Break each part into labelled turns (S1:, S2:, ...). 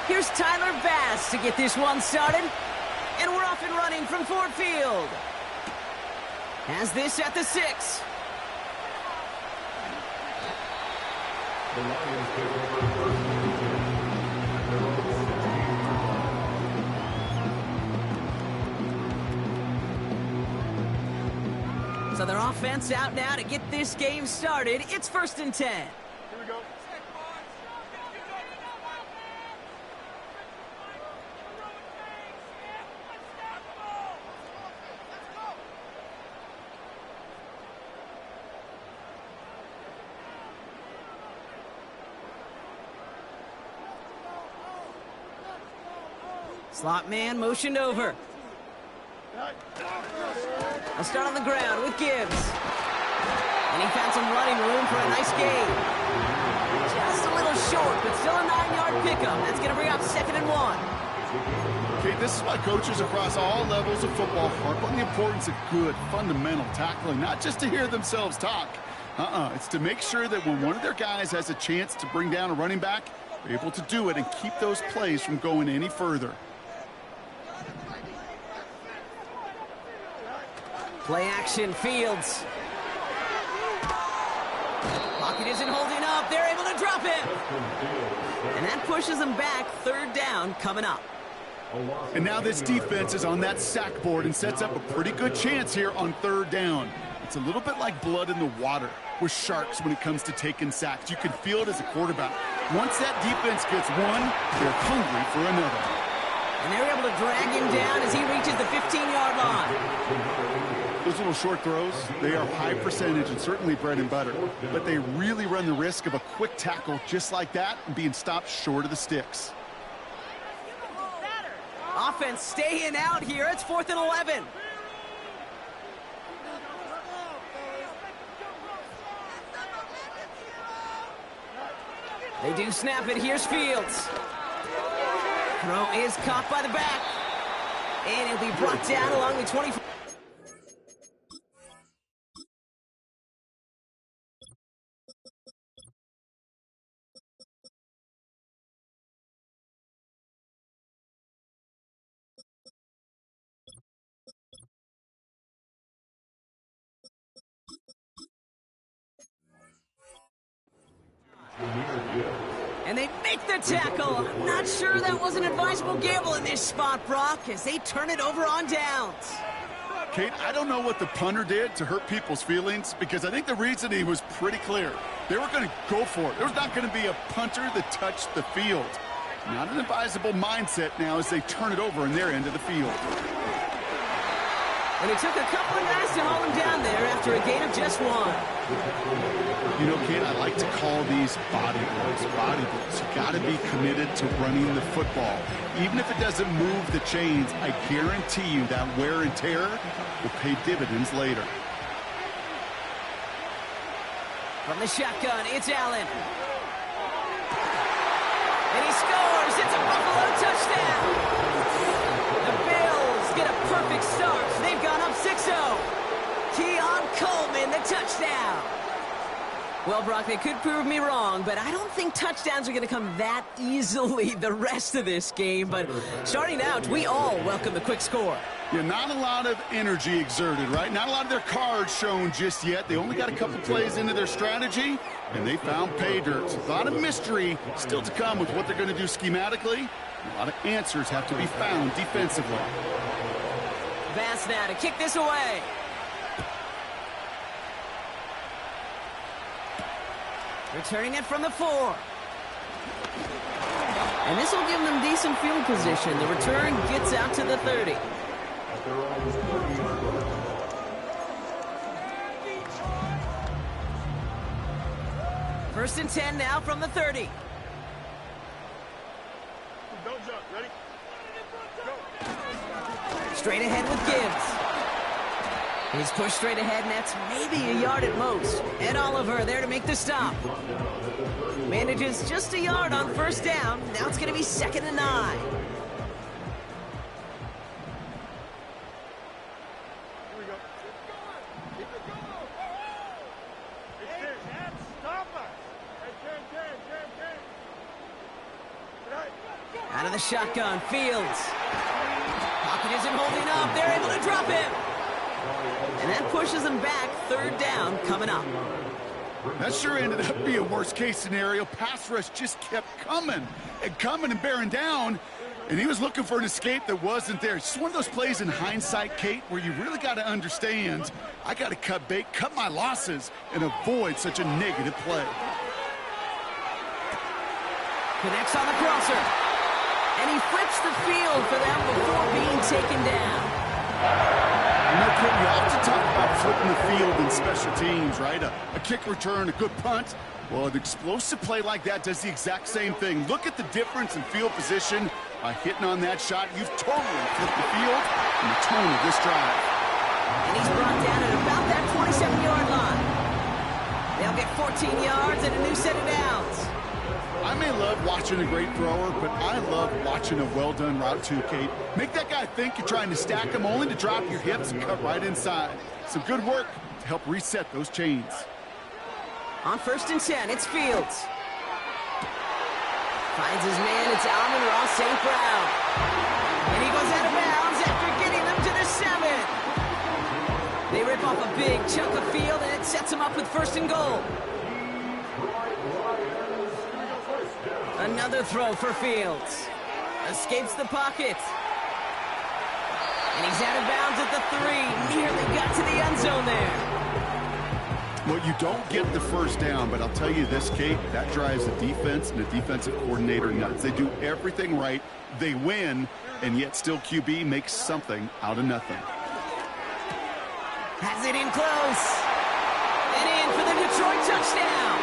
S1: Here's Tyler Bass to get this one started. And we're off and running from Ford Field. Has this at the 6. So their offense out now to get this game started. It's 1st and 10.
S2: Here we go.
S1: Slot man motioned over. A start on the ground with Gibbs. And he found some running room for a nice gain. Just a little short, but still a 9-yard pickup. That's going to bring up 2nd and 1.
S2: Okay, this is why coaches across all levels of football harp on the importance of good, fundamental tackling, not just to hear themselves talk. It's to make sure that when one of their guys has a chance to bring down a running back, they're able to do it and keep those plays from going any further.
S1: Play action, Fields. Pocket isn't holding up. They're able to drop him. And that pushes them back. 3rd down coming up.
S2: And now this defense is on that sack board and sets up a pretty good chance here on 3rd down. It's a little bit like blood in the water with sharks when it comes to taking sacks. You can feel it as a quarterback. Once that defense gets one, they're hungry for another.
S1: And they're able to drag him down as he reaches the 15-yard line.
S2: Those little short throws, they are high percentage and certainly bread and butter. But they really run the risk of a quick tackle just like that and being stopped short of the sticks.
S1: Offense staying out here. It's 4th and 11. They do snap it. Here's Fields. Throw is caught by the back. And he'll be brought down along the 24. And they make the tackle. I'm not sure that was an advisable gamble in this spot, Brock, as they turn it over on downs.
S2: Kate, I don't know what the punter did to hurt people's feelings because I think the reasoning was pretty clear. They were going to go for it. There's not going to be a punter that touched the field. Not an advisable mindset now as they turn it over in their end of the field.
S1: And it took a couple of guys to hold him down there after a gain of just 1.
S2: You know, Kate, I like to call these body blows. Body blows. You got to be committed to running the football. Even if it doesn't move the chains, I guarantee you that wear and tear will pay dividends later.
S1: From the shotgun, it's Allen. And he scores. It's a Buffalo touchdown. The Bills get a perfect start. They've gone up 6-0. Keon Coleman, the touchdown. Well, Brock, they could prove me wrong, but I don't think touchdowns are going to come that easily the rest of this game. But starting out, we all welcome the quick score.
S2: Yeah, not a lot of energy exerted, right? Not a lot of their cards shown just yet. They only got a couple plays into their strategy, and they found pay dirt. A lot of mystery still to come with what they're going to do schematically. A lot of answers have to be found defensively.
S1: Bass now to kick this away. Returning it from the 4. And this will give them decent field position. The return gets out to the 30. First and 10 now from the 30.
S2: Don't jump. Ready? Go.
S1: Straight ahead with Gibbs. He's pushed straight ahead, and that's maybe a yard at most. Ed Oliver there to make the stop. Manages just a yard on first down. Now it's going to be 2nd and 9.
S2: Here we go. Keep it going.
S1: Out of the shotgun, Fields. Pocket isn't holding up. They're able to drop him. And that pushes them back. Third down coming up.
S2: That sure ended up being a worst-case scenario. Pass rush just kept coming and bearing down. And he was looking for an escape that wasn't there. It's just one of those plays in hindsight, Kate, where you really got to understand, I got to cut bait, cut my losses, and avoid such a negative play.
S1: Connects on the crosser. And he flips the field for them before being taken down.
S2: You know, Kate, you often talk about flipping the field in special teams, right? A kick return, a good punt. Well, an explosive play like that does the exact same thing. Look at the difference in field position. By hitting on that shot, you've totally flipped the field and the tone of this drive.
S1: And he's brought down at about that 27-yard line. They'll get 14 yards and a new set of downs.
S2: I may love watching a great thrower, but I love watching a well-done route too, Kate. Make that guy think you're trying to stack him only to drop your hips and cut right inside. Some good work to help reset those chains.
S1: On 1st and 10, it's Fields. Finds his man, it's Amon-Ra St. Brown. And he goes out of bounds after getting them to the 7. They rip off a big chunk of field, and it sets him up with 1st and goal. Another throw for Fields. Escapes the pocket. And he's out of bounds at the 3. Nearly got to the end zone there.
S2: Well, you don't get the 1st down, but I'll tell you this, Kate, that drives the defense and the defensive coordinator nuts. They do everything right, they win, and yet still QB makes something out of nothing.
S1: Has it in close. And in for the Detroit touchdown.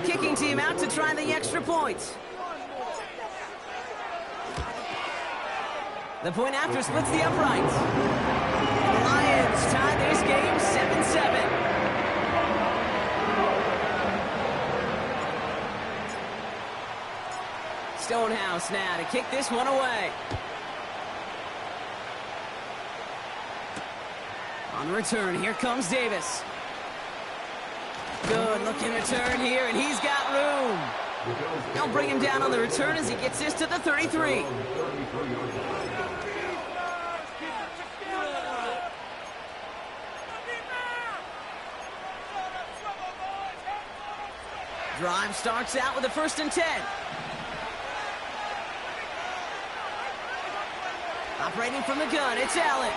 S1: Kicking team out to try the extra point. The point after splits the uprights. And the Lions tie this game 7-7. Stonehouse now to kick this one away. On the return, here comes Davis. Good looking return here, and he's got room. They'll bring him down on the return as he gets this to the 33. Drive starts out with a 1st and 10. Operating from the gun, it's Allen.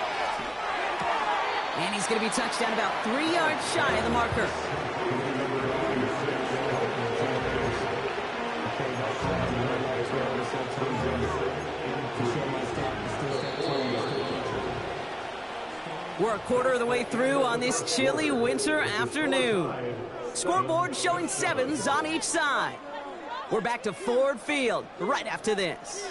S1: And he's going to be touched down about 3 yards shy of the marker. We're a quarter of the way through on this chilly winter afternoon. Scoreboard showing 7s on each side. We're back to Ford Field right after this.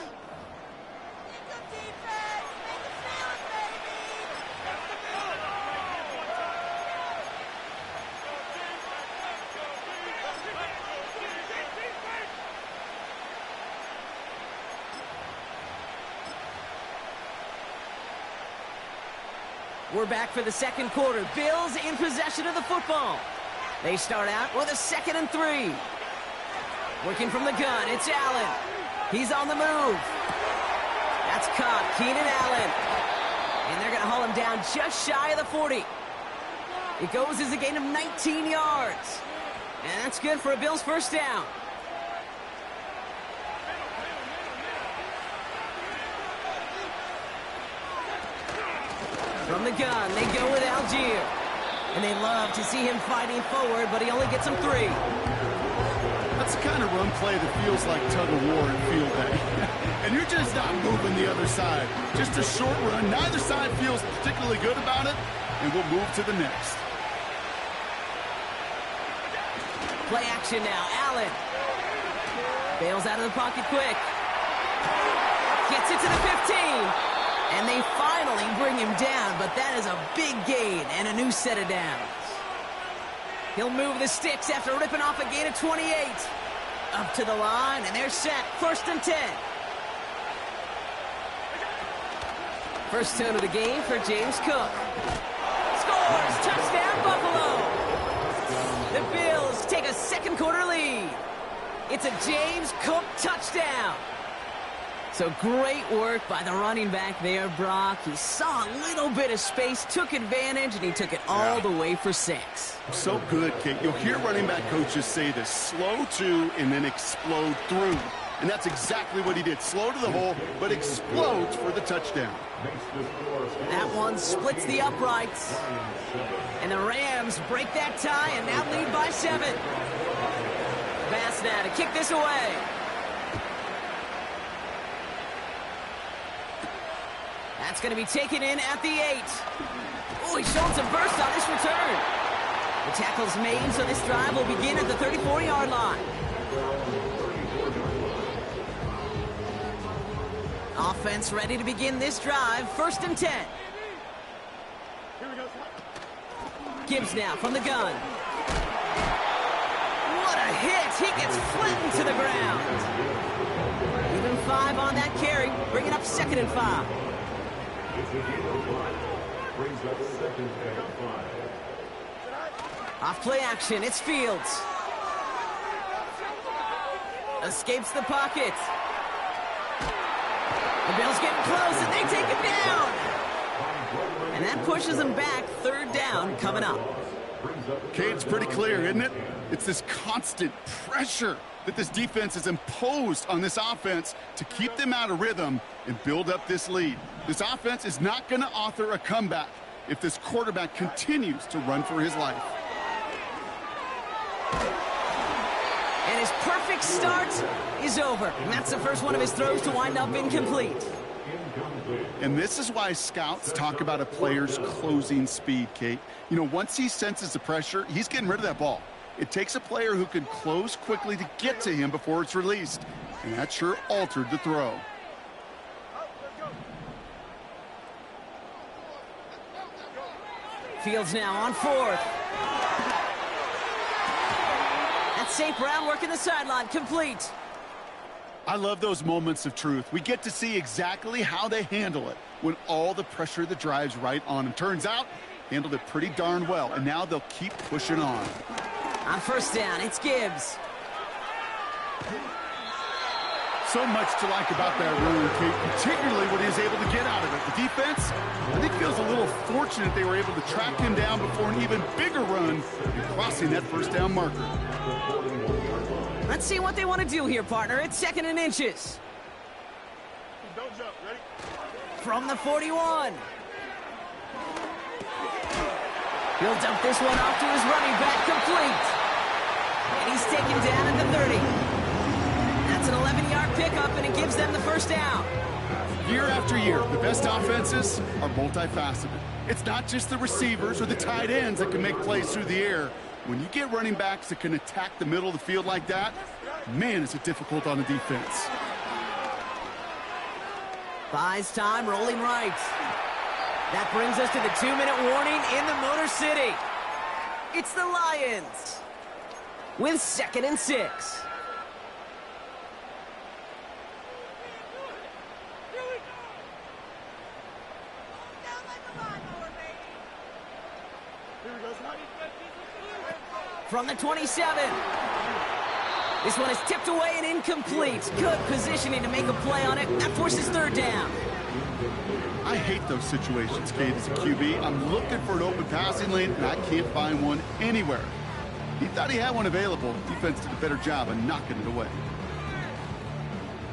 S1: We're back for the 2nd quarter. Bills in possession of the football. They start out with a 2nd and 3. Working from the gun, it's Allen. He's on the move. That's caught, Keenan Allen. And they're going to haul him down just shy of the 40. It goes as a gain of 19 yards. And that's good for a Bills 1st down. From the gun, they go with Algier. And they love to see him fighting forward, but he only gets him 3.
S2: That's the kind of run play that feels like tug-of-war in field day. And you're just not moving the other side. Just a short run. Neither side feels particularly good about it, and we'll move to the next.
S1: Play action now. Allen bails out of the pocket quick. Gets it to the 15. And they finally bring him down, but that is a big gain and a new set of downs. He'll move the sticks after ripping off a gain of 28. Up to the line, and they're set. 1st and 10. First turn of the game for James Cook. Scores! Touchdown, Buffalo! The Bills take a second quarter lead. It's a James Cook touchdown. So great work by the running back there, Brock. He saw a little bit of space, took advantage, and he took it all the way for 6.
S2: So good, Kate. You'll hear running back coaches say this: slow to and then explode through. And that's exactly what he did. Slow to the hole, but explodes for the touchdown.
S1: That one splits the uprights. And the Rams break that tie and now lead by 7. Pass now to kick this away. That's going to be taken in at the 8. Oh, he's showing some burst on this return. The tackle's made, so this drive will begin at the 34-yard line. Offense ready to begin this drive. 1st and 10. Gibbs now from the gun. What a hit! He gets flattened to the ground. Even 5 on that carry. Bring it up 2nd and 5. Off play action. It's Fields. Escapes the pocket. The Bills getting close, and they take him down. And that pushes them back. 3rd down coming up.
S2: Okay, it's pretty clear, isn't it? It's this constant pressure that this defense has imposed on this offense to keep them out of rhythm and build up this lead. This offense is not going to author a comeback if this quarterback continues to run for his life.
S1: And his perfect start is over. And that's the first one of his throws to wind up incomplete.
S2: And this is why scouts talk about a player's closing speed, Kate. You know, once he senses the pressure, he's getting rid of that ball. It takes a player who can close quickly to get to him before it's released. And that sure altered the throw.
S1: Fields now on 4th. That's St. Brown working the sideline, complete.
S2: I love those moments of truth. We get to see exactly how they handle it when all the pressure that drives right on them. Turns out, handled it pretty darn well, and now they'll keep pushing on.
S1: On 1st down, it's Gibbs.
S2: So much to like about that run, Kate, particularly what he was able to get out of it. The defense, I think, feels a little fortunate they were able to track him down before an even bigger run and crossing that 1st down marker.
S1: Let's see what they want to do here, partner. It's 2nd and inches.
S2: Don't jump. Ready?
S1: From the 41. He'll dump this one off to his running back, complete. And he's taken down at the 30. That's an 11-yard pickup, and it gives them the 1st down.
S2: Year after year, the best offenses are multifaceted. It's not just the receivers or the tight ends that can make plays through the air. When you get running backs that can attack the middle of the field like that, man, is it difficult on the defense.
S1: Buys time, rolling right. That brings us to the 2-minute warning in the Motor City. It's the Lions with 2nd and 6. From the 27. This one is tipped away and incomplete. Good positioning to make a play on it. That forces 3rd down.
S2: I hate those situations, Kate, as a QB. I'm looking for an open passing lane, and I can't find one anywhere. He thought he had one available. Defense did a better job of knocking it away.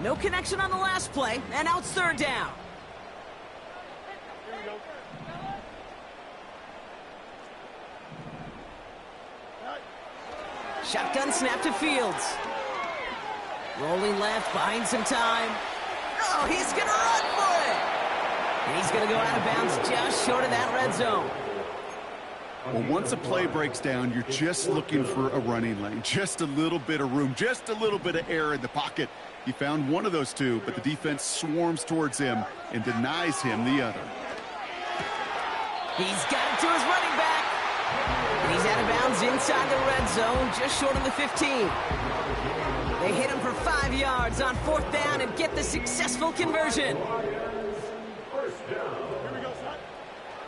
S1: No connection on the last play, and now it's 3rd down. Shotgun snap to Fields. Rolling left, buying some time. Oh, he's going to run for it. And he's going to go out of bounds just short of that red zone.
S2: Well, once a play breaks down, you're just looking for a running lane. Just a little bit of room, just a little bit of air in the pocket. He found one of those two, but the defense swarms towards him and denies him the other.
S1: He's got it to his running back. And he's out of bounds inside the red zone, just short of the 15. They hit him for 5 yards on 4th down and get the successful conversion.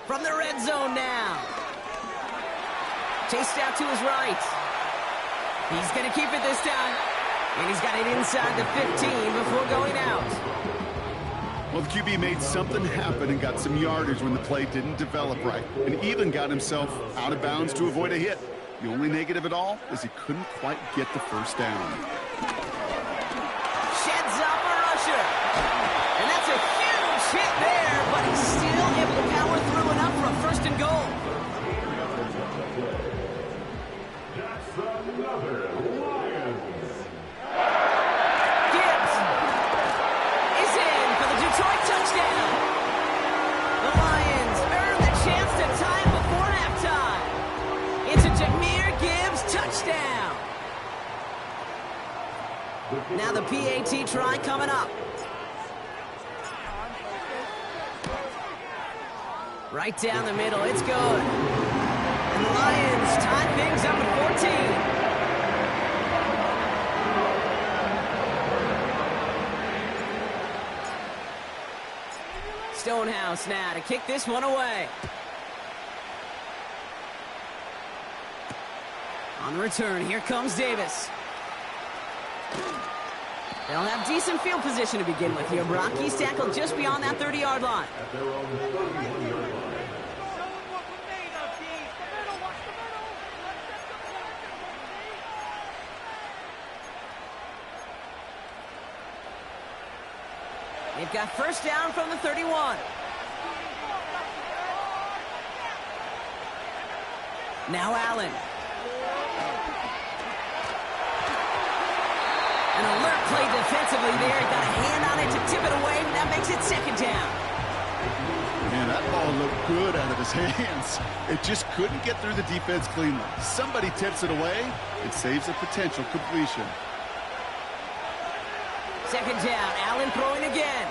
S1: From the red zone now. Chased out to his right. He's going to keep it this time. And he's got it inside the 15 before going out.
S2: Well, the QB made something happen and got some yardage when the play didn't develop right, and even got himself out of bounds to avoid a hit. The only negative at all is he couldn't quite get the first down.
S1: Sheds off a rusher. And that's a huge hit there, but he's still able to power through enough for a first and goal. Gibbs is in for the Detroit touchdown. The Lions earn the chance to tie it before halftime. It's a Jahmyr Gibbs touchdown. Now the PAT try coming up. Right down the middle, it's good. And the Lions tie things up at 14. Stonehouse now to kick this one away. On the return, here comes Davis. They'll have decent field position to begin with here, Brock. He's tackled just beyond that 30-yard line. They've got first down from the 31. Now Allen. An alert play defensively there. Got a hand on it to tip it away, and that makes it second down.
S2: Man, that ball looked good out of his hands. It just couldn't get through the defense cleanly. Somebody tips it away, it saves a potential completion.
S1: Second down, Allen throwing again.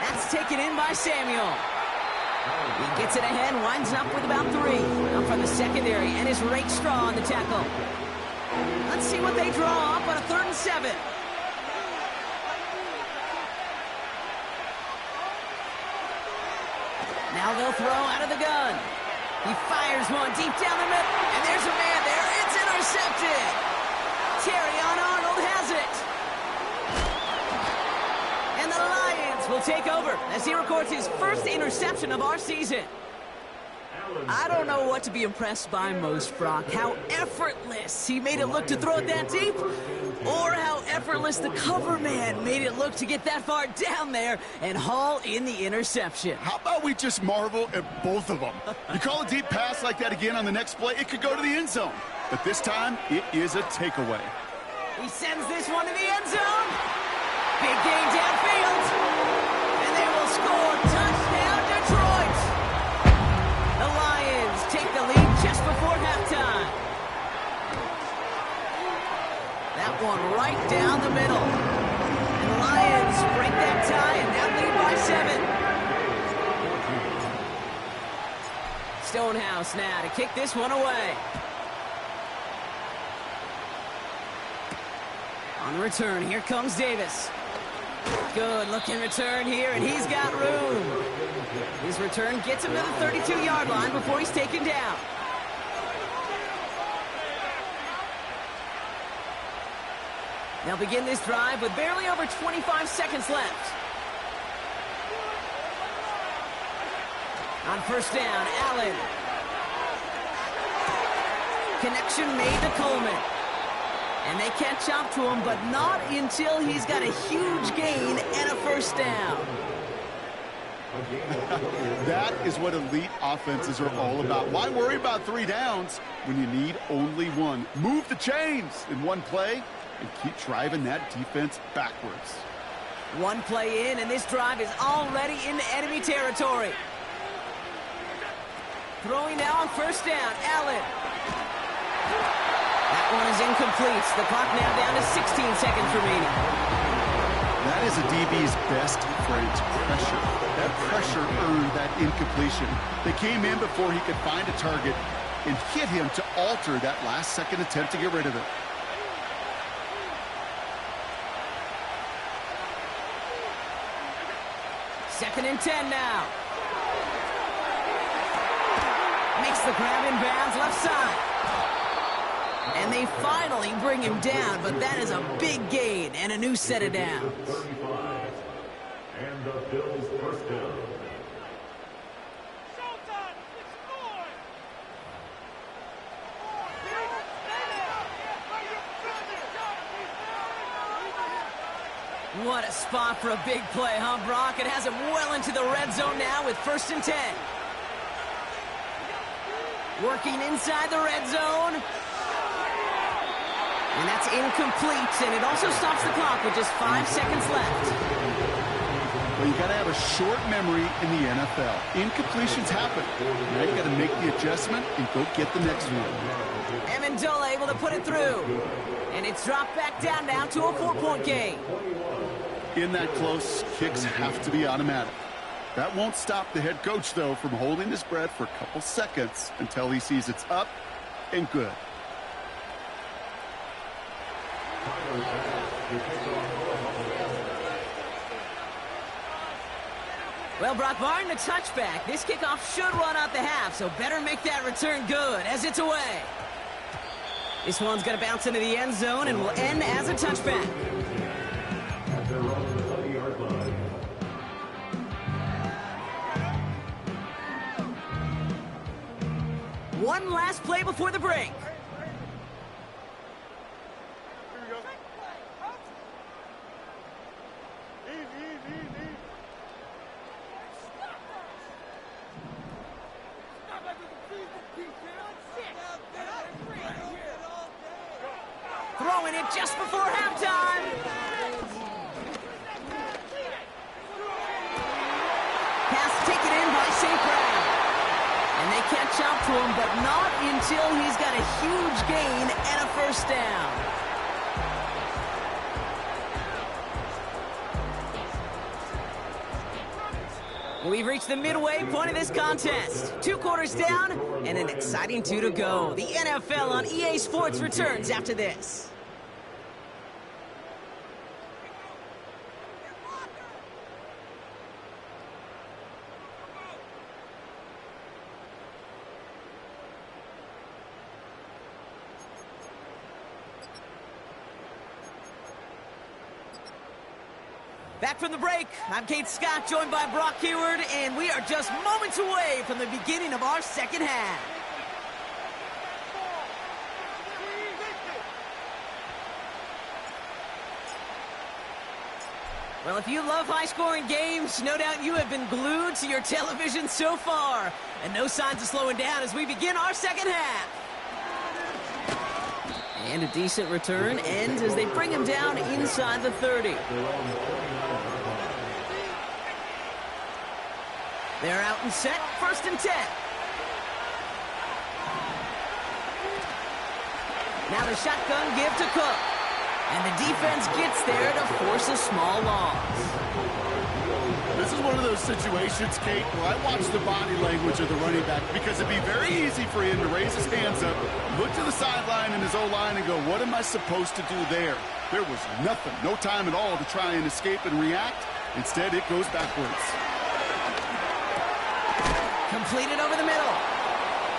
S1: That's taken in by Samuel. He gets it ahead, winds up with about 3. Up from the secondary, and is Rake Straw on the tackle. Let's see what they draw up on a 3rd and 7. Now they'll throw out of the gun. He fires one deep down the middle, and there's a man there. It's intercepted. Terrion Arnold has it. And the Lions will take over as he records his first interception of our season. I don't know what to be impressed by most, Brock. How effortless he made it look to throw it that deep, or how effortless the cover man made it look to get that far down there and haul in the interception.
S2: How about we just marvel at both of them? You call a deep pass like that again on the next play, it could go to the end zone. But this time, it is a takeaway.
S1: He sends this one to the end zone. Big gain downfield. And they will score. Touchdown, Detroit. The Lions take the lead just before halftime. That one right down the middle. And the Lions break that tie and now lead by 7. Stonehouse now to kick this one away. On the return, here comes Davis. Good looking return here, and he's got room. His return gets him to the 32-yard line before he's taken down. They'll begin this drive with barely over 25 seconds left. On first down, Allen. Connection made to Coleman. And they catch up to him, but not until he's got a huge gain and a first down.
S2: That is what elite offenses are all about. Why worry about 3 downs when you need only 1? Move the chains in one play and keep driving that defense backwards.
S1: One play in, and this drive is already into enemy territory. Throwing now on first down, Allen. That one is incomplete. The clock now down to 16 seconds remaining.
S2: That is a DB's best phrase, pressure. That pressure earned that incompletion. They came in before he could find a target and hit him to alter that last-second attempt to get rid of it. Second and 10 now.
S1: Makes the grab in bounds left side. And they finally bring him down, but that is a big gain and a new set of downs.
S3: And the Bills first down.
S1: What a spot for a big play, huh, Brock? It has him well into the red zone now with 1st and 10. Working inside the red zone. And that's incomplete, and it also stops the clock with just 5 seconds left.
S2: Well, you got to have a short memory in the NFL. Incompletions happen. Now you got to make the adjustment and go get the next one.
S1: Amendola able to put it through. And it's dropped back down now to a 4-point game.
S2: In that close, kicks have to be automatic. That won't stop the head coach, though, from holding his breath for a couple seconds until he sees it's up and good.
S1: Well, Brock, barring the touchback, this kickoff should run out the half, so better make that return good as it's away. This one's going to bounce into the end zone and will end as a touchback. One last play before the break. Throwing it just before halftime. Pass taken in by St. Brown. And they catch up to him, but not until he's got a huge gain and a 1st down. We've reached the midway point of this contest. 2 quarters down and an exciting 2 to go. The NFL on EA Sports returns after this. Back from the break, I'm Kate Scott, joined by Brock Hayward, and we are just moments away from the beginning of our second half. Well, if you love high-scoring games, no doubt you have been glued to your television so far. And no signs of slowing down as we begin our second half. And a decent return ends as they bring him down inside the 30. They're out and set, 1st and 10. Now the shotgun give to Cook. And the defense gets there to force a small loss.
S2: This is one of those situations, Kate, where I watch the body language of the running back because it'd be very easy for him to raise his hands up, look to the sideline in his O-line and go, what am I supposed to do there? There was nothing, no time at all to try and escape and react. Instead, it goes backwards.
S1: Completed over the middle.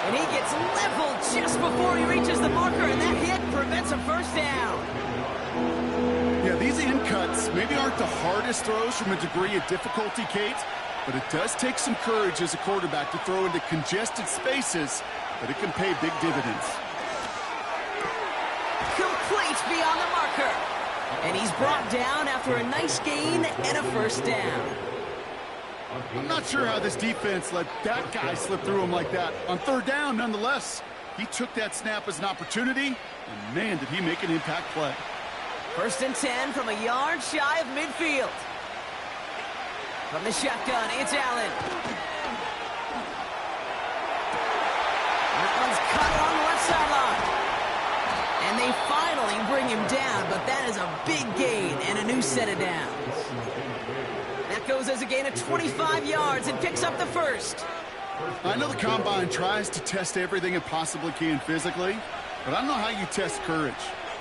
S1: And he gets leveled just before he reaches the marker, and that hit prevents a 1st down.
S2: Yeah, these in cuts maybe aren't the hardest throws from a degree of difficulty, Kate, but it does take some courage as a quarterback to throw into congested spaces, but it can pay big dividends.
S1: Complete beyond the marker. And he's brought down after a nice gain and a 1st down.
S2: I'm not sure how this defense let that guy slip through him like that. On 3rd down, nonetheless, he took that snap as an opportunity, and man, did he make an impact play.
S1: 1st and 10 from a yard shy of midfield. From the shotgun, it's Allen. That one's cut on the left sideline. And they finally bring him down, but that is a big gain and a new set of downs. That goes as a gain of 25 yards and picks up the 1st.
S2: I know the Combine tries to test everything it possibly can physically, but I don't know how you test courage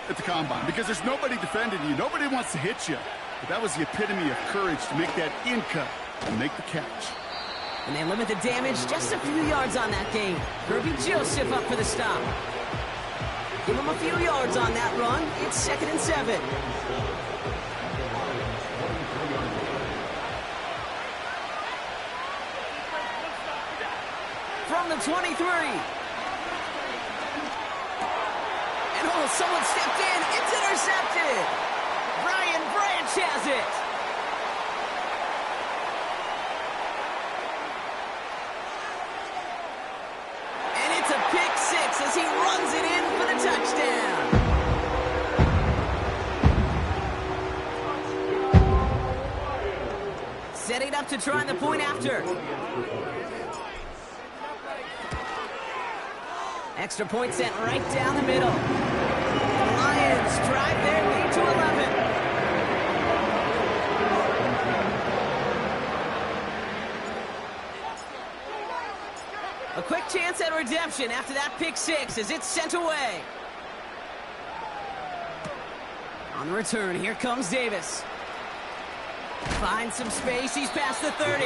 S2: at the Combine because there's nobody defending you. Nobody wants to hit you. But that was the epitome of courage to make that in cut and make the catch.
S1: And they limit the damage just a few yards on that game. Kirby Joseph up for the stop. Give him a few yards on that run. It's 2nd and 7. From the 23. And someone stepped in. It's intercepted. Brian Branch has it. And it's a pick 6 as he runs it in for the touchdown. Setting up to try the point after. Extra point sent right down the middle. The Lions drive their lead to 11. A quick chance at redemption after that pick 6 as it's sent away. On the return, here comes Davis. Finds some space, he's past the 30.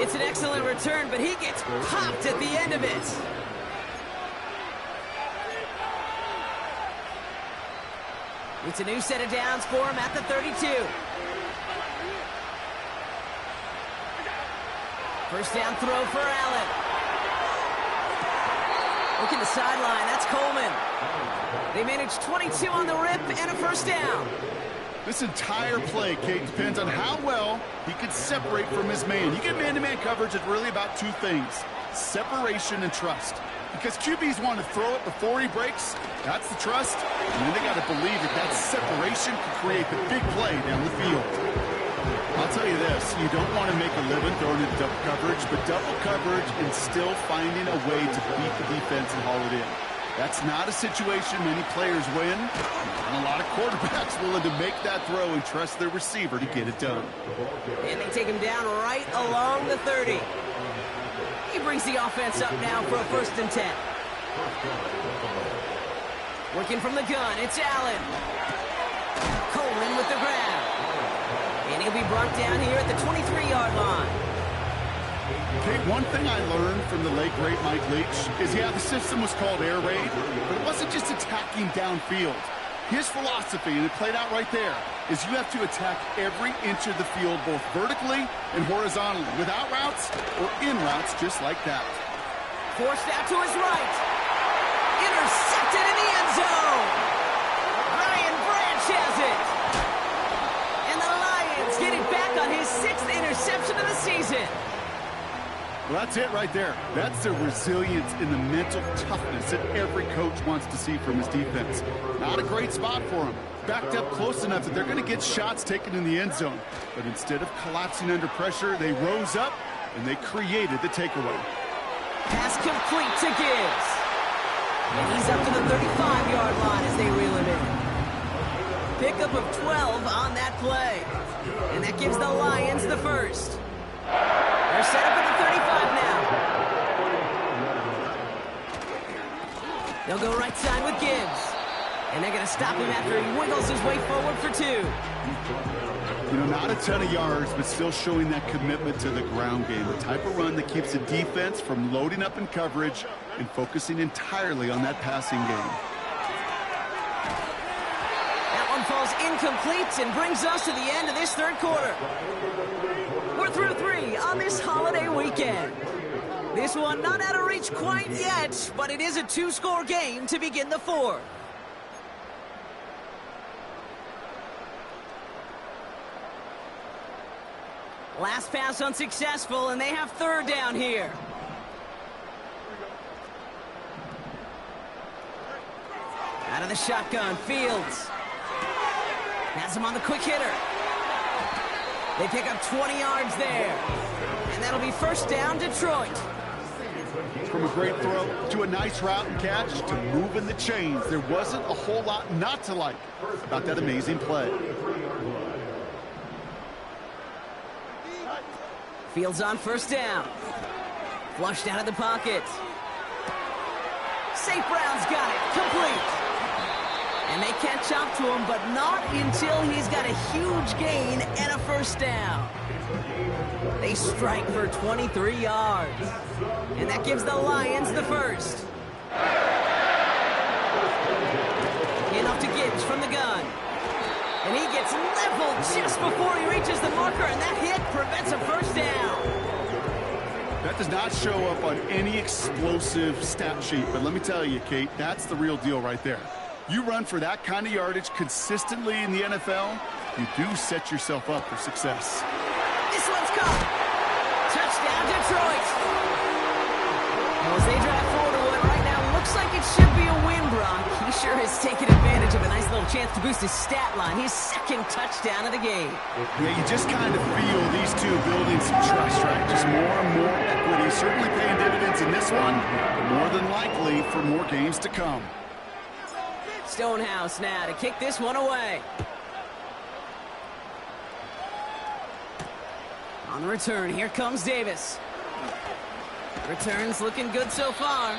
S1: It's an excellent return, but he gets popped at the end of it. It's a new set of downs for him at the 32. First down throw for Allen. Look at the sideline, that's Coleman. They managed 22 on the rip and a first down.
S2: This entire play, Kate, depends on how well he can separate from his man. You get man-to-man coverage, it's really about two things: separation and trust. Because QBs want to throw it before he breaks. That's the trust. And then they got to believe that separation can create the big play down the field. I'll tell you this, you don't want to make a living throwing into double coverage, but double coverage and still finding a way to beat the defense and haul it in. That's not a situation many players win, and a lot of quarterbacks willing to make that throw and trust their receiver to get it done.
S1: And they take him down right along the 30. He brings the offense up now for a 1st and 10. Working from the gun, it's Allen. Coleman with the grab. And he'll be brought down here at the 23-yard line.
S2: Okay, one thing I learned from the late, great Mike Leach is, yeah, the system was called air raid, but it wasn't just attacking downfield. His philosophy, and it played out right there, is you have to attack every inch of the field, both vertically and horizontally, without routes or in routes just like that.
S1: Forced out to his right. Intercepted in the end zone. Brian Branch has it. And the Lions get it back on his 6th interception of the season.
S2: Well, that's it right there. That's the resilience and the mental toughness that every coach wants to see from his defense. Not a great spot for him. Backed up close enough that they're going to get shots taken in the end zone. But instead of collapsing under pressure, they rose up and they created the takeaway.
S1: Pass complete to Gibbs. And he's up to the 35-yard line as they reel him in. Pickup of 12 on that play. And that gives the Lions the first. They're set up at the 35 now. They'll go right side with Gibbs. And they're going to stop him after he wiggles his way forward for 2.
S2: You know, not a ton of yards, but still showing that commitment to the ground game. The type of run that keeps the defense from loading up in coverage and focusing entirely on that passing game.
S1: That one falls incomplete and brings us to the end of this 3rd quarter. We're through 3 on this holiday weekend. This one not out of reach quite yet, but it is a 2-score game to begin the 4th. Last pass unsuccessful, and they have 3rd down here. Out of the shotgun, Fields. Has him on the quick hitter. They pick up 20 yards there. And that'll be 1st down, Detroit.
S2: From a great throw to a nice route and catch to moving the chains, there wasn't a whole lot not to like about that amazing play.
S1: Fields on 1st down. Flushed out of the pocket. St. Brown's got it. Complete. And And they catch up to him, but not until he's got a huge gain and a first down. They strike for 23 yards. And that gives the Lions the first. Enough to Gibbs from the gun. And he gets leveled just before he reaches the marker, and that hit prevents a first down.
S2: That does not show up on any explosive stat sheet, but let me tell you, Kate, that's the real deal right there. You run for that kind of yardage consistently in the NFL, you do set yourself up for success.
S1: This one's caught. Touchdown, Detroit. Well, as they drive forward to what right now looks like it should be a win, Brock, he sure has taken advantage of a nice little chance to boost his stat line. His second touchdown of the game.
S2: Yeah, you just kind of feel these two building some trust, right? Just more and more equity. Certainly paying dividends in this one, but more than likely for more games to come.
S1: Stonehouse now to kick this one away. On the return, here comes Davis. Return's looking good so far.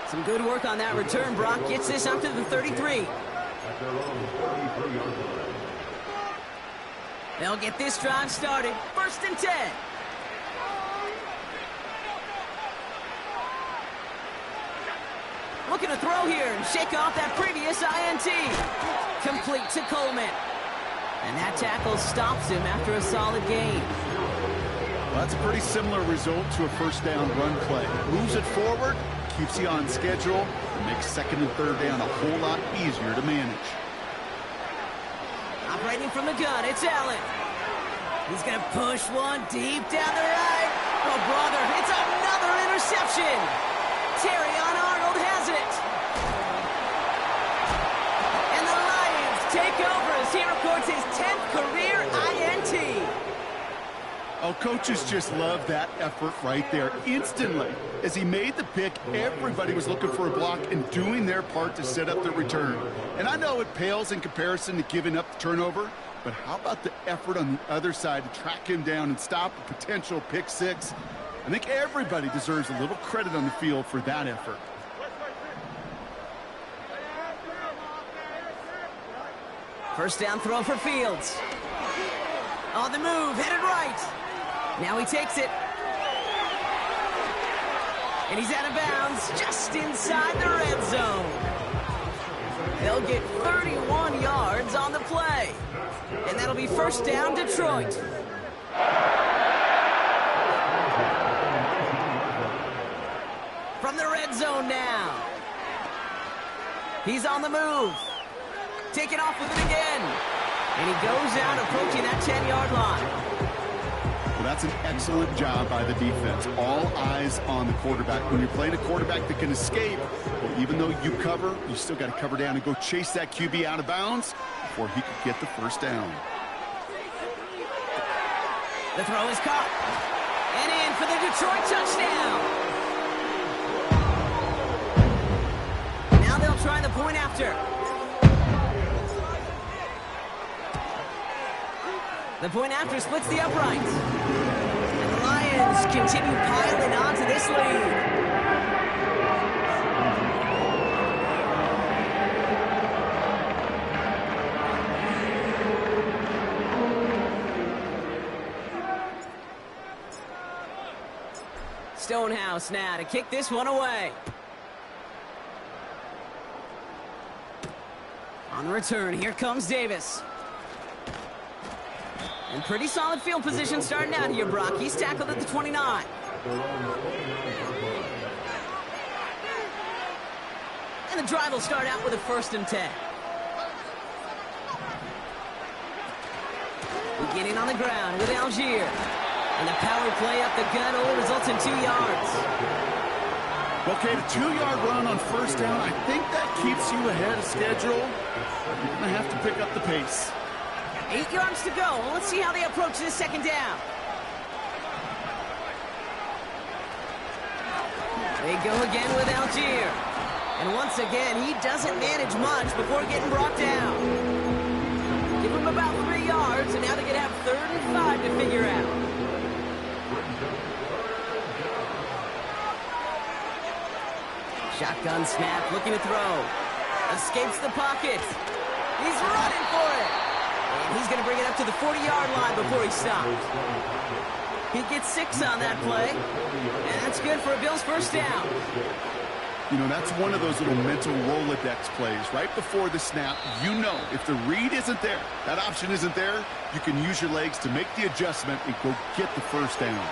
S1: Some good work on that return. Brock gets this up to the 33. They'll get this drive started. 1st and 10. Looking to throw here and shake off that previous INT. Complete to Coleman. And that tackle stops him after a solid gain.
S2: Well, that's a pretty similar result to a first down run play. Moves it forward, keeps you on schedule, and makes 2nd and 3rd down a whole lot easier to manage.
S1: Operating from the gun, it's Allen. He's going to push one deep down the right. Oh, brother, it's another interception. Terrion Arnold has it. And the Lions take over as he records his 10th career INT.
S2: Oh, coaches just love that effort right there. Instantly, as he made the pick, everybody was looking for a block and doing their part to set up the return. And I know it pales in comparison to giving up the turnover, but how about the effort on the other side to track him down and stop a potential pick six? I think everybody deserves a little credit on the field for that effort.
S1: First down throw for Fields. On the move, headed right. Now he takes it. And he's out of bounds just inside the red zone. They'll get 31 yards on the play. And that'll be first down, Detroit. From the red zone now. He's on the move. Taking off with it again. And he goes out approaching that 10-yard line.
S2: Well, that's an excellent job by the defense. All eyes on the quarterback. When you're playing a quarterback that can escape, well, even though you cover, you still got to cover down and go chase that QB out of bounds before he could get the first down.
S1: The throw is caught. And in for the Detroit touchdown. Now they'll try the point after. The point after splits the uprights. And the Lions continue piling on to this lead. Stonehouse now to kick this one away. On the return, here comes Davis. And pretty solid field position starting out here, Brock. He's tackled at the 29. And the drive will start out with a 1st and 10. Beginning on the ground with Algier. And the power play up the gut only results in 2 yards.
S2: Okay, the 2-yard run on first down, I think that keeps you ahead of schedule. You're going to have to pick up the pace.
S1: 8 yards to go. Well, let's see how they approach this 2nd down. They go again with Algier. And once again, he doesn't manage much before getting brought down. Give him about 3 yards, and now they're going to have 3rd and 5 to figure out. Shotgun snap, looking to throw. Escapes the pocket. He's running for it. And he's going to bring it up to the 40-yard line before he stops. He gets 6 on that play. And that's good for a Bills first down.
S2: You know, that's one of those little mental Rolodex plays. Right before the snap, you know if the read isn't there, that option isn't there, you can use your legs to make the adjustment and go get the first down.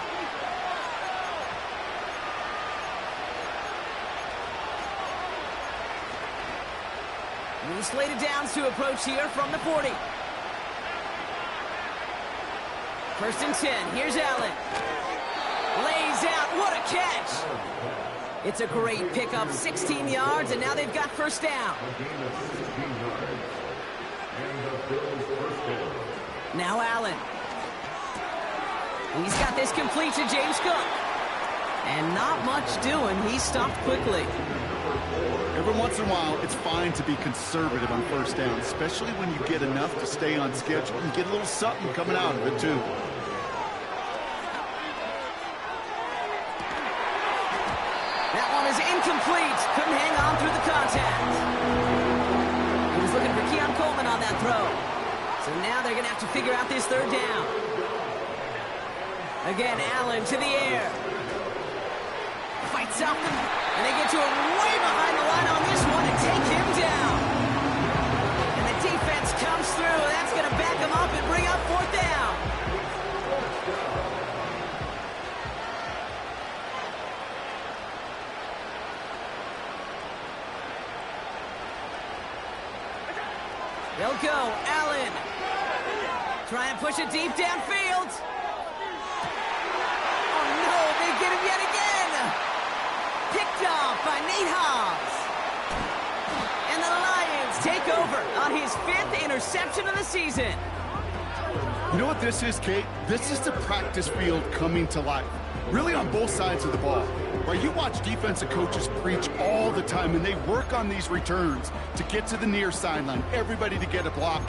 S1: New slated downs to approach here from the 40. First and 10. Here's Allen. Lays out. What a catch. It's a great pickup. 16 yards, and now they've got first down. Now Allen. He's got this complete to James Cook. And not much doing. He stopped quickly.
S2: Every once in a while, it's fine to be conservative on first down, especially when you get enough to stay on schedule and get a little something coming out of it, too.
S1: That one is incomplete. Couldn't hang on through the contact. He was looking for Keon Coleman on that throw. So now they're going to have to figure out this third down. Again, Allen to the air. Fights off them, and they get to him way behind the line on this one and take him down. And the defense comes through. That's going to back him up and bring up fourth down. They'll go. Allen. Try and push it deep downfield. Oh, no. They get him yet again. Picked off by Nate Hobbs. And the Lions take over on his 5th interception of the season.
S2: You know what this is, Kate? This is the practice field coming to life. Really on both sides of the ball. Right, you watch defensive coaches preach all the time, and they work on these returns to get to the near sideline, everybody to get a block.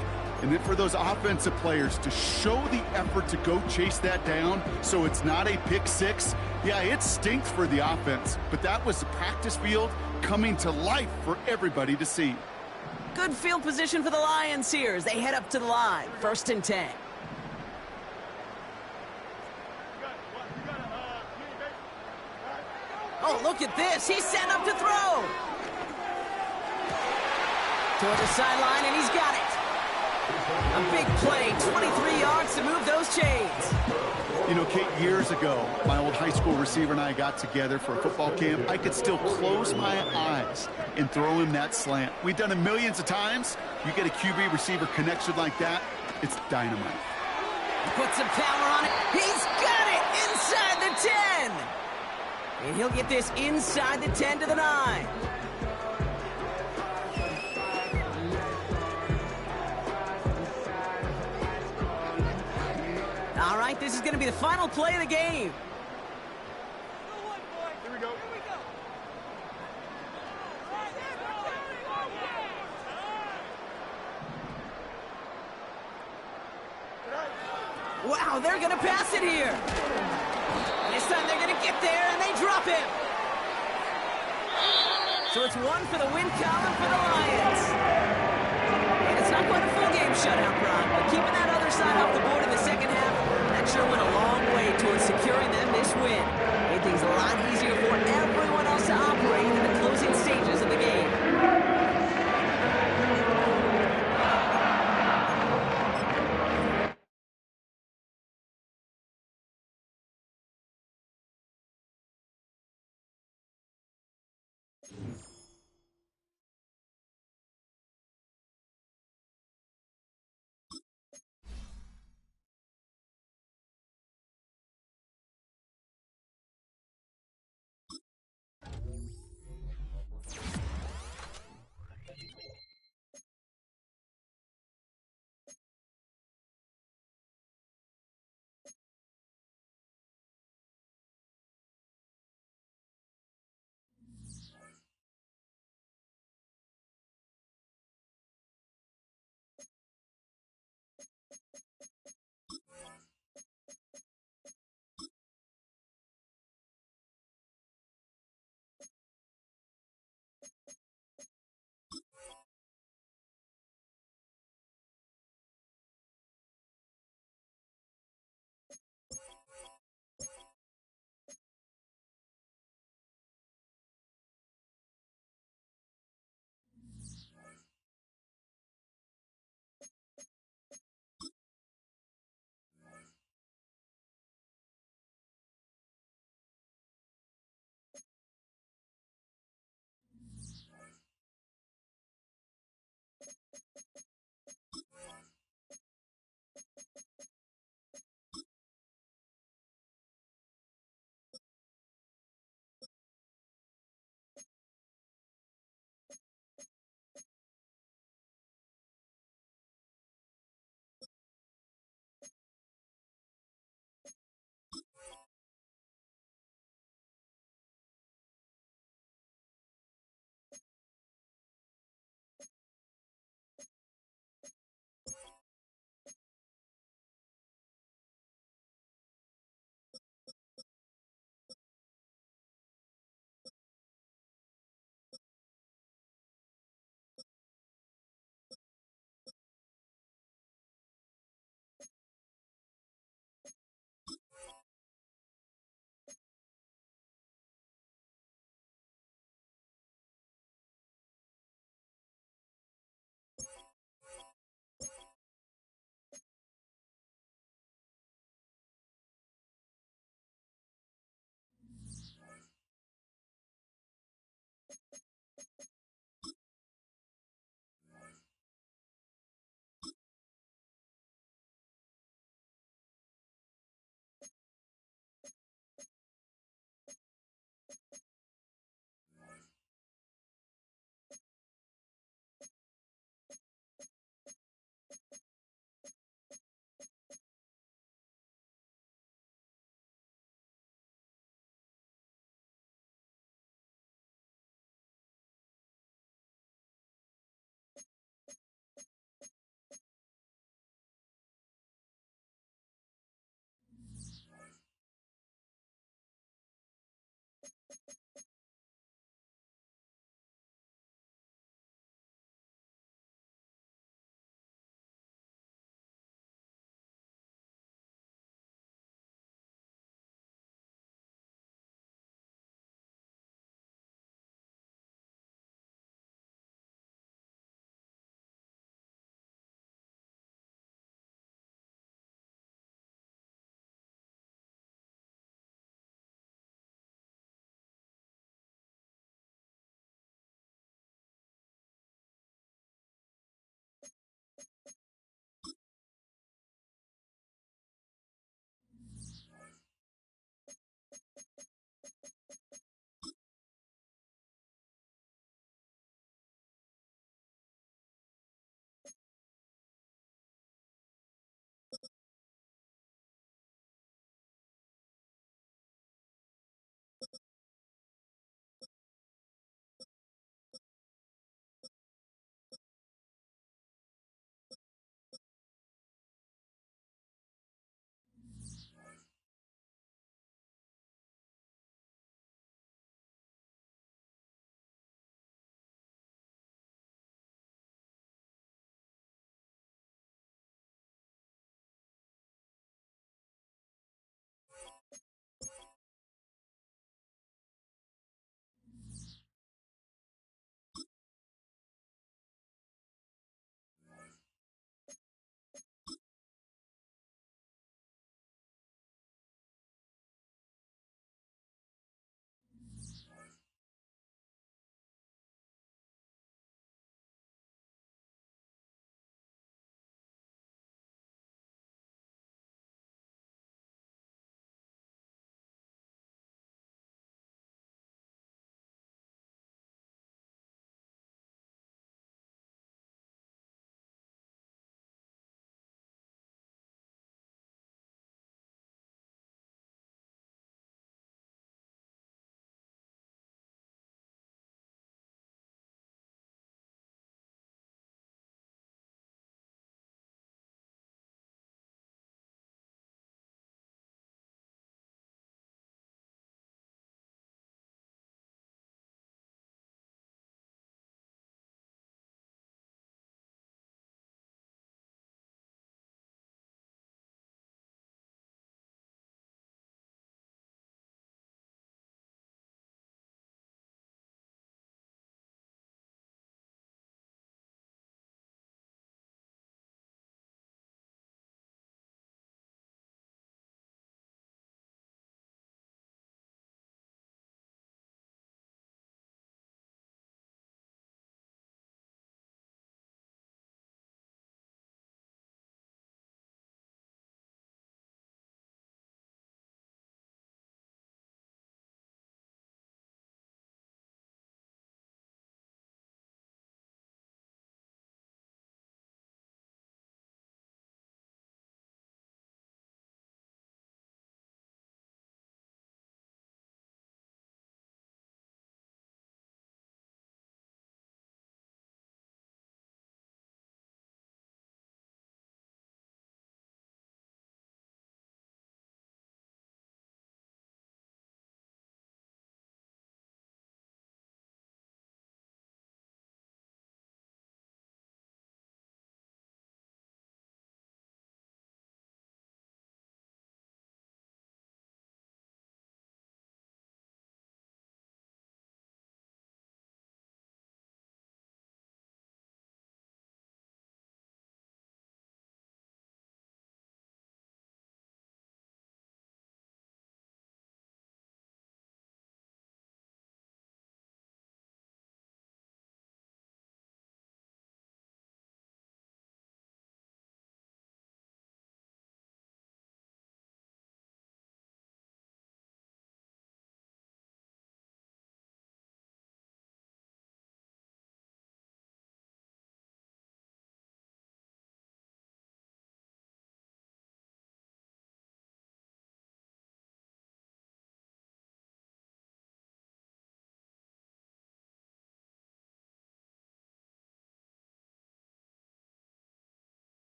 S2: And then for those offensive players to show the effort to go chase that down so it's not a pick six. Yeah, it stinks for the offense, but that was the practice field coming to life for everybody to see.
S1: Good field position for the Lions here as they head up to the line. First and 10. Oh, look at this. He's set up to throw. Toward the sideline, and he's got it. A big play, 23 yards to move those chains.
S2: You know, Kate, years ago, my old high school receiver and I got together for a football camp. I could still close my eyes and throw him that slant. We've done it millions of times. You get a QB receiver connection like that, it's dynamite.
S1: Put some power on it. He's got it inside the 10. And he'll get this inside the 10 to the 9. All right, this is going to be the final play of the game.
S2: Here we go.
S1: Wow, they're going to pass it here. This time they're going to get there, and they drop him. So it's one for the win column for the Lions. And it's not quite a full game shutout, Brian, but keeping that